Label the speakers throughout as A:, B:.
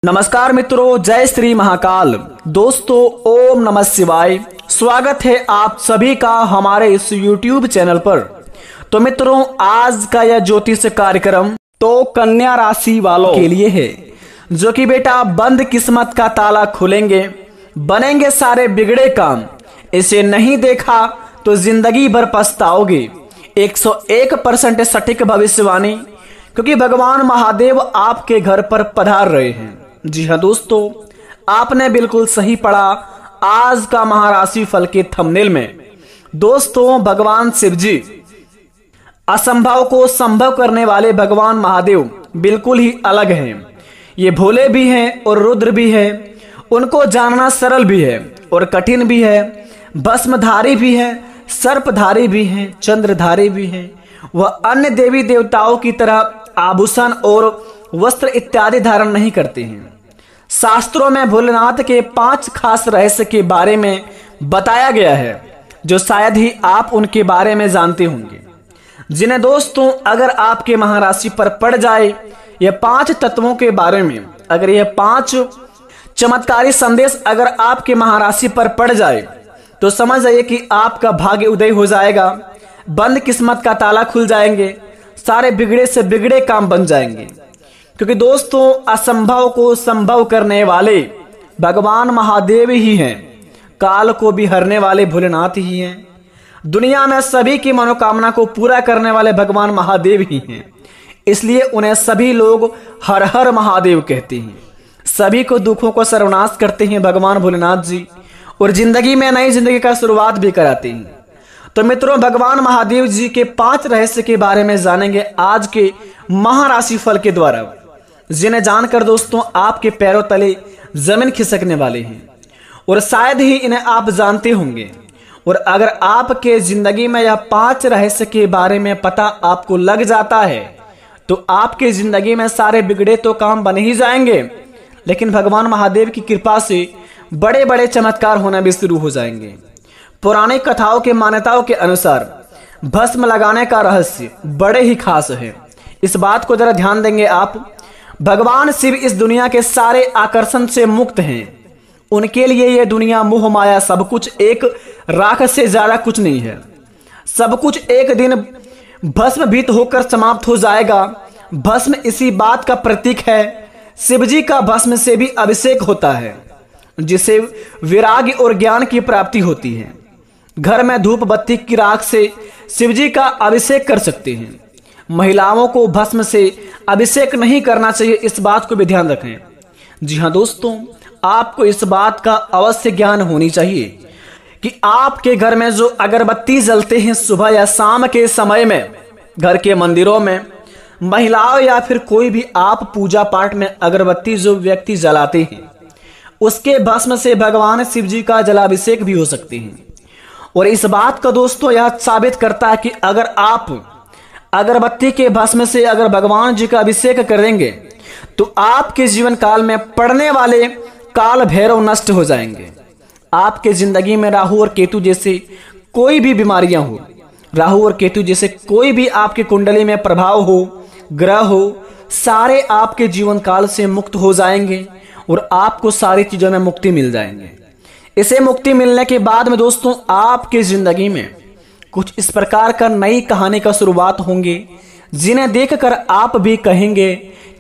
A: नमस्कार मित्रों, जय श्री महाकाल। दोस्तों, ओम नमः शिवाय। स्वागत है आप सभी का हमारे इस YouTube चैनल पर। तो मित्रों, आज का यह ज्योतिष कार्यक्रम तो कन्या राशि वालों के लिए है, जो कि बेटा बंद किस्मत का ताला खुलेंगे, बनेंगे सारे बिगड़े काम। इसे नहीं देखा तो जिंदगी भर पछताओगे। 101% सटीक भविष्यवाणी, क्योंकि भगवान महादेव आपके घर पर पधार रहे हैं। जी हाँ दोस्तों, आपने बिल्कुल सही पढ़ा। आज का महाराशि फल के थंबनेल में दोस्तों, भगवान शिव जी, असंभव को संभव करने वाले भगवान महादेव बिल्कुल ही अलग हैं। ये भोले भी हैं और रुद्र भी हैं। उनको जानना सरल भी है और कठिन भी है। भस्मधारी भी है, सर्पधारी भी हैं, चंद्रधारी भी हैं। वह अन्य देवी देवताओं की तरह आभूषण और वस्त्र इत्यादि धारण नहीं करते हैं। शास्त्रों में भोलेनाथ के 5 खास रहस्य के बारे में बताया गया है, जो शायद ही आप उनके बारे में जानते होंगे, जिन्हें दोस्तों अगर आपके महाराशि पर पड़ जाए यह 5 तत्वों के बारे में, अगर यह 5 चमत्कारी संदेश अगर आपके महाराशि पर पड़ जाए तो समझ जाइए कि आपका भाग्य उदय हो जाएगा, बंद किस्मत का ताला खुल जाएंगे, सारे बिगड़े से बिगड़े काम बन जाएंगे। क्योंकि दोस्तों, असंभव को संभव करने वाले भगवान महादेव ही हैं। काल को भी हरने वाले भोलेनाथ ही हैं। दुनिया में सभी की मनोकामना को पूरा करने वाले भगवान महादेव ही हैं। इसलिए उन्हें सभी लोग हर हर महादेव कहते हैं। सभी को दुखों को सर्वनाश करते हैं भगवान भोलेनाथ जी, और जिंदगी में नई जिंदगी का शुरुआत भी कराते हैं। तो मित्रों, भगवान महादेव जी के 5 रहस्य के बारे में जानेंगे आज के महाराशि फल के द्वारा, जिन्हें जानकर दोस्तों आपके पैरों तले जमीन खिसकने वाले हैं, और शायद ही इन्हें आप जानते होंगे। और अगर आपके जिंदगी में यह 5 रहस्य के बारे में पता आपको लग जाता है तो आपके जिंदगी में सारे बिगड़े तो काम बन ही जाएंगे, लेकिन भगवान महादेव की कृपा से बड़े बड़े चमत्कार होना भी शुरू हो जाएंगे। पौराणिक कथाओं के मान्यताओं के अनुसार भस्म लगाने का रहस्य बड़े ही खास है। इस बात को जरा ध्यान देंगे आप। भगवान शिव इस दुनिया के सारे आकर्षण से मुक्त हैं। उनके लिए यह दुनिया मोह माया सब कुछ एक राख से ज्यादा कुछ नहीं है। सब कुछ एक दिन भस्मभीत होकर समाप्त हो जाएगा। भस्म इसी बात का प्रतीक है। शिव जी का भस्म से भी अभिषेक होता है, जिसे विराग और ज्ञान की प्राप्ति होती है। घर में धूप बत्ती की राख से शिव जी का अभिषेक कर सकते हैं। महिलाओं को भस्म से अभिषेक नहीं करना चाहिए, इस बात को भी ध्यान रखें। जी हाँ दोस्तों, आपको इस बात का अवश्य ज्ञान होनी चाहिए कि आपके घर में जो अगरबत्ती जलते हैं सुबह या शाम के समय में, घर के मंदिरों में महिलाओं या फिर कोई भी आप पूजा पाठ में अगरबत्ती जो व्यक्ति जलाते हैं, उसके भस्म से भगवान शिव जी का जलाभिषेक भी हो सकते हैं। और इस बात का दोस्तों यह साबित करता है कि अगर आप अगरबत्ती के भस्म से अगर भगवान जी का अभिषेक करेंगे तो आपके जीवन काल में पड़ने वाले काल भैरव नष्ट हो जाएंगे। आपके जिंदगी में राहु और केतु जैसे कोई भी बीमारियां हो, राहु और केतु जैसे कोई भी आपके कुंडली में प्रभाव हो, ग्रह हो, सारे आपके जीवन काल से मुक्त हो जाएंगे और आपको सारी चीजों में मुक्ति मिल जाएंगे। इसे मुक्ति मिलने के बाद में दोस्तों आपके जिंदगी में कुछ इस प्रकार का नई कहानी का शुरुआत होंगे, जिन्हें देखकर आप भी कहेंगे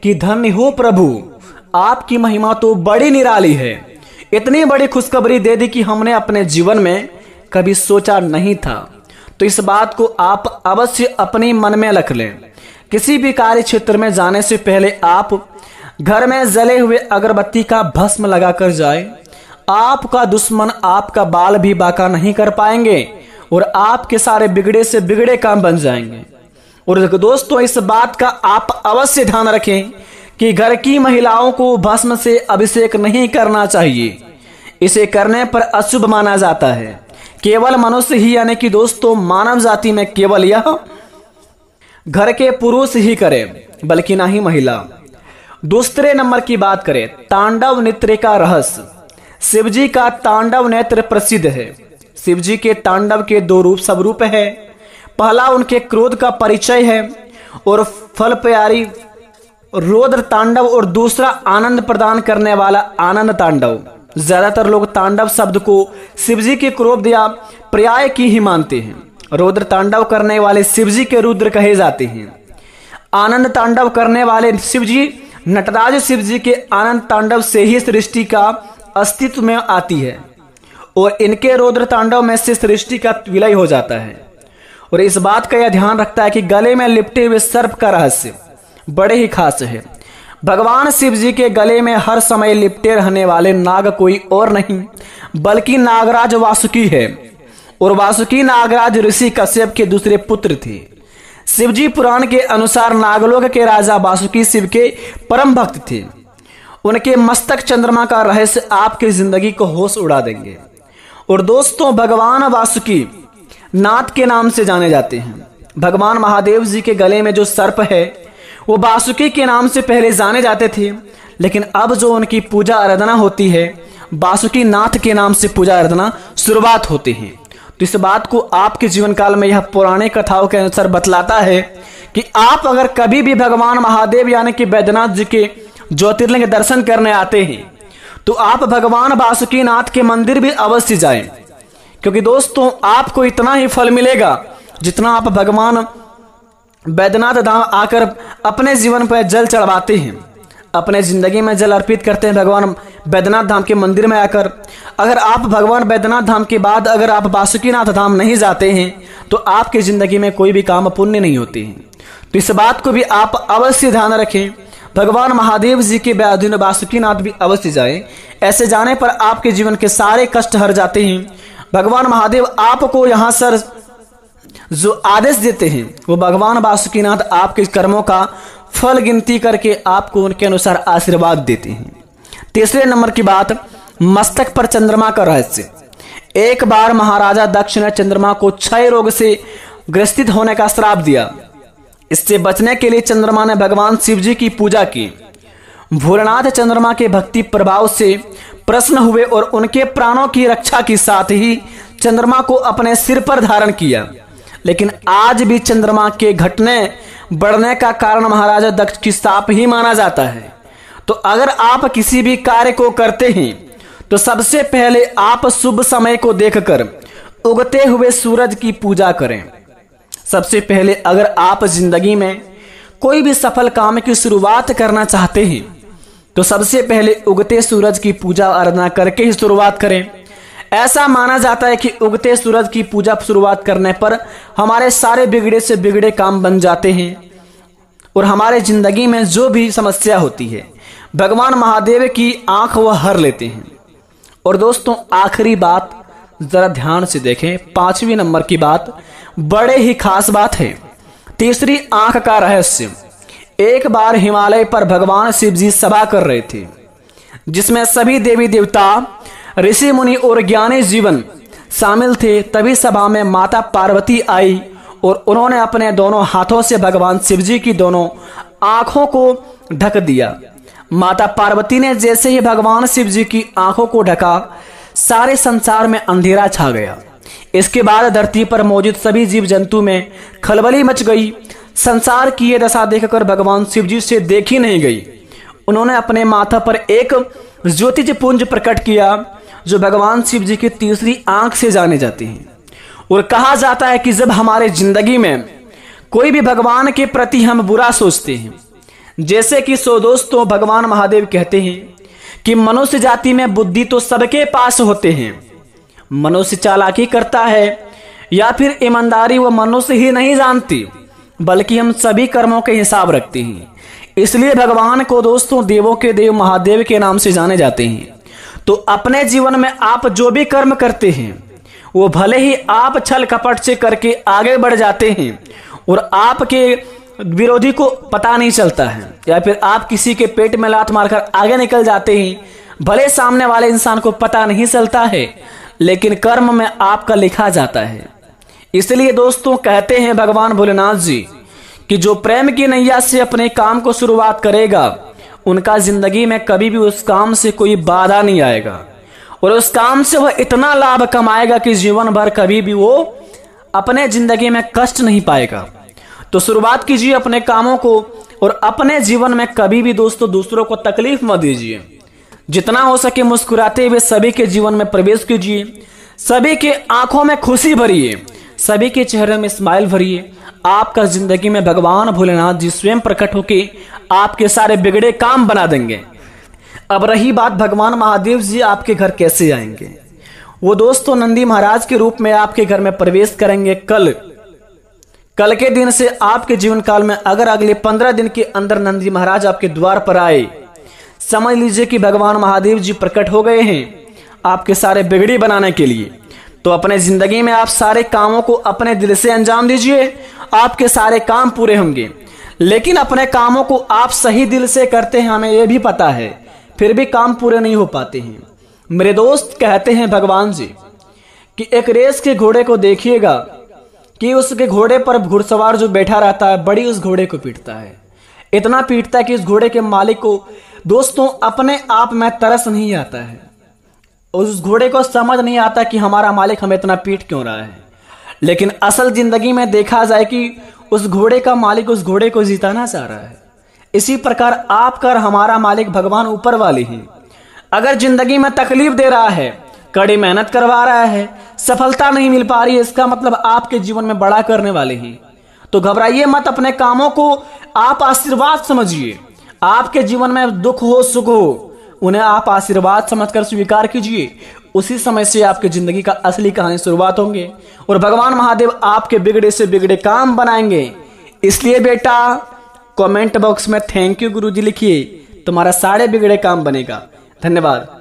A: कि धन्य हो प्रभु, आपकी महिमा तो बड़ी निराली है। इतनी बड़ी खुशखबरी दे दी कि हमने अपने जीवन में कभी सोचा नहीं था। तो इस बात को आप अवश्य अपने मन में रख लें। किसी भी कार्य क्षेत्र में जाने से पहले आप घर में जले हुए अगरबत्ती का भस्म लगाकर जाए। आपका दुश्मन आपका बाल भी बांका नहीं कर पाएंगे और आपके सारे बिगड़े से बिगड़े काम बन जाएंगे। और दोस्तों, इस बात का आप अवश्य ध्यान रखें कि घर की महिलाओं को भस्म से अभिषेक नहीं करना चाहिए। इसे करने पर अशुभ माना जाता है। केवल मनुष्य ही, यानी कि दोस्तों मानव जाति में केवल यह घर के पुरुष ही करें, बल्कि ना ही महिला। दूसरे नंबर की बात करें, तांडव नृत्य का रहस्य। शिव जी का तांडव नृत्य प्रसिद्ध है। शिव जी के तांडव के 2 रूप स्वरूप है। पहला उनके क्रोध का परिचय है और फल प्यारी रौद्र तांडव और दूसरा आनंद प्रदान करने वाला आनंद तांडव। ज्यादातर लोग तांडव शब्द को शिवजी के क्रोध या पर्याय की ही मानते हैं। रौद्र तांडव करने वाले शिवजी के रुद्र कहे जाते हैं। आनंद तांडव करने वाले शिवजी नटराज शिवजी के आनंद तांडव से ही सृष्टि का अस्तित्व में आती है और इनके रौद्र तांडव में से सृष्टि का विलय हो जाता है। और इस बात का यह ध्यान रखता है कि गले में लिपटे हुए सर्प का रहस्य बड़े ही खास है। भगवान शिव जी के गले में हर समय लिपटे रहने वाले नाग कोई और नहीं बल्कि नागराज वासुकी है और वासुकी नागराज ऋषि कश्यप के दूसरे पुत्र थे। शिवजी पुराण के अनुसार नागलोक के राजा वासुकी शिव के परम भक्त थे। उनके मस्तक चंद्रमा का रहस्य आपकी जिंदगी को होश उड़ा देंगे। और दोस्तों, भगवान वासुकी नाथ के नाम से जाने जाते हैं। भगवान महादेव जी के गले में जो सर्प है वो वासुकी के नाम से पहले जाने जाते थे, लेकिन अब जो उनकी पूजा आराधना होती है वासुकी नाथ के नाम से पूजा आराधना शुरुआत होती है। तो इस बात को आपके जीवन काल में यह पुराने कथाओं के अनुसार बतलाता है कि आप अगर कभी भी भगवान महादेव यानी कि बैद्यनाथ जी के ज्योतिर्लिंग दर्शन करने आते हैं तो आप भगवान वासुकी नाथ के मंदिर भी अवश्य जाएं, क्योंकि दोस्तों आपको इतना ही फल मिलेगा जितना आप भगवान बैद्यनाथ धाम आकर अपने जीवन पर जल चढ़वाते हैं, अपने जिंदगी में जल अर्पित करते हैं भगवान बैद्यनाथ धाम के मंदिर में आकर। अगर आप भगवान बैद्यनाथ धाम के बाद अगर आप वासुकीनाथ धाम नहीं जाते हैं तो आपकी जिंदगी में कोई भी काम पुण्य नहीं होते हैं। तो इस बात को भी आप अवश्य ध्यान रखें। भगवान महादेव जी के अधीन वासुकीनाथ भी अवश्य जाएं। ऐसे जाने पर आपके जीवन के सारे कष्ट हर जाते हैं। भगवान महादेव आपको यहाँ सर जो आदेश देते हैं वो भगवान वासुकीनाथ आपके कर्मों का फल गिनती करके आपको उनके अनुसार आशीर्वाद देते हैं। तीसरे नंबर की बात, मस्तक पर चंद्रमा का रहस्य। एक बार महाराजा दक्ष ने चंद्रमा को क्षय रोग से ग्रसित होने का श्राप दिया। इससे बचने के लिए चंद्रमा ने भगवान शिव जी की पूजा की। भोलेनाथ चंद्रमा के भक्ति प्रभाव से प्रसन्न हुए और उनके प्राणों की रक्षा के साथ ही चंद्रमा को अपने सिर पर धारण किया। लेकिन आज भी चंद्रमा के घटने बढ़ने का कारण महाराजा दक्ष की शाप ही माना जाता है। तो अगर आप किसी भी कार्य को करते हैं तो सबसे पहले आप शुभ समय को देखकर उगते हुए सूरज की पूजा करें। सबसे पहले अगर आप जिंदगी में कोई भी सफल काम की शुरुआत करना चाहते हैं तो सबसे पहले उगते सूरज की पूजा आराधना करके ही शुरुआत करें। ऐसा माना जाता है कि उगते सूरज की पूजा शुरुआत करने पर हमारे सारे बिगड़े से बिगड़े काम बन जाते हैं और हमारे जिंदगी में जो भी समस्या होती है भगवान महादेव की आंख वह हर लेते हैं। और दोस्तों, आखिरी बात जरा ध्यान से देखें, 5वें नंबर की बात बड़े ही खास बात है। तीसरी आंख का रहस्य। एक बार हिमालय पर भगवान शिव जी सभा कर रहे थे जिसमें सभी देवी देवता, ऋषि मुनि और ज्ञानी जीवन शामिल थे। तभी सभा में माता पार्वती आई और उन्होंने अपने दोनों हाथों से भगवान शिव जी की दोनों आंखों को ढक दिया। माता पार्वती ने जैसे ही भगवान शिव जी की आंखों को ढका सारे संसार में अंधेरा छा गया। इसके बाद धरती पर मौजूद सभी जीव जंतु में खलबली मच गई। संसार की यह दशा देखकर भगवान शिव जी से देखी नहीं गई। उन्होंने अपने माथा पर एक ज्योतिज पुंज प्रकट किया जो भगवान शिव जी की तीसरी आंख से जाने जाती है। और कहा जाता है कि जब हमारे जिंदगी में कोई भी भगवान के प्रति हम बुरा सोचते हैं, जैसे कि सो दोस्तों भगवान महादेव कहते हैं कि मनुष्य जाति में बुद्धि तो सबके पास होते हैं, मनुष्य चालाकी करता है या फिर ईमानदारी वो मनुष्य ही नहीं जानती, बल्कि हम सभी कर्मों के हिसाब रखते हैं। इसलिए भगवान को दोस्तों देवों के देव महादेव के नाम से जाने जाते हैं। तो अपने जीवन में आप जो भी कर्म करते हैं वो भले ही आप छल कपट से करके आगे बढ़ जाते हैं और आपके विरोधी को पता नहीं चलता है, या फिर आप किसी के पेट में लात मारकर आगे निकल जाते हैं, भले सामने वाले इंसान को पता नहीं चलता है, लेकिन कर्म में आपका लिखा जाता है। इसलिए दोस्तों कहते हैं भगवान भोलेनाथ जी कि जो प्रेम की नैया से अपने काम को शुरुआत करेगा उनका जिंदगी में कभी भी उस काम से कोई बाधा नहीं आएगा और उस काम से वह इतना लाभ कमाएगा कि जीवन भर कभी भी वो अपने जिंदगी में कष्ट नहीं पाएगा। तो शुरुआत कीजिए अपने कामों को और अपने जीवन में कभी भी दोस्तों दूसरों को तकलीफ मत दीजिए। जितना हो सके मुस्कुराते हुए सभी के जीवन में प्रवेश कीजिए, सभी के आंखों में खुशी भरिए, सभी के चेहरे में स्माइल भरिए। आपका जिंदगी में भगवान भोलेनाथ जी स्वयं प्रकट होके आपके सारे बिगड़े काम बना देंगे। अब रही बात भगवान महादेव जी आपके घर कैसे आएंगे, वो दोस्तों नंदी महाराज के रूप में आपके घर में प्रवेश करेंगे कल के दिन से। आपके जीवन काल में अगर अगले 15 दिन के अंदर नंदी महाराज आपके द्वार पर आए, समझ लीजिए कि भगवान महादेव जी प्रकट हो गए हैं आपके सारे बिगड़ी बनाने के लिए। तो अपने जिंदगी में आप सारे कामों को अपने दिल से अंजाम दीजिए, आपके सारे काम पूरे होंगे। लेकिन अपने कामों को आप सही दिल से करते हैं, हमें यह भी पता है, फिर भी काम पूरे नहीं हो पाते हैं। मेरे दोस्त कहते हैं भगवान जी कि एक रेस के घोड़े को देखिएगा कि उसके घोड़े पर घुड़सवार जो बैठा रहता है बड़ी उस घोड़े को पीटता है, इतना पीटता है कि उस घोड़े के मालिक को दोस्तों अपने आप में तरस नहीं आता है। उस घोड़े को समझ नहीं आता कि हमारा मालिक हमें इतना पीट क्यों रहा है। लेकिन असल जिंदगी में देखा जाए कि उस घोड़े का मालिक उस घोड़े को जिताना चाह रहा है। इसी प्रकार आपका और हमारा मालिक भगवान ऊपर वाले हैं। अगर जिंदगी में तकलीफ दे रहा है, कड़ी मेहनत करवा रहा है, सफलता नहीं मिल पा रही है, इसका मतलब आपके जीवन में बड़ा करने वाले हैं। तो घबराइए मत, अपने कामों को आप आशीर्वाद समझिए। आपके जीवन में दुख हो सुख हो, उन्हें आप आशीर्वाद समझकर स्वीकार कीजिए। उसी समय से आपकी जिंदगी का असली कहानी शुरुआत होंगे और भगवान महादेव आपके बिगड़े से बिगड़े काम बनाएंगे। इसलिए बेटा कमेंट बॉक्स में थैंक यू गुरुजी लिखिए, तुम्हारा सारे बिगड़े काम बनेगा। धन्यवाद।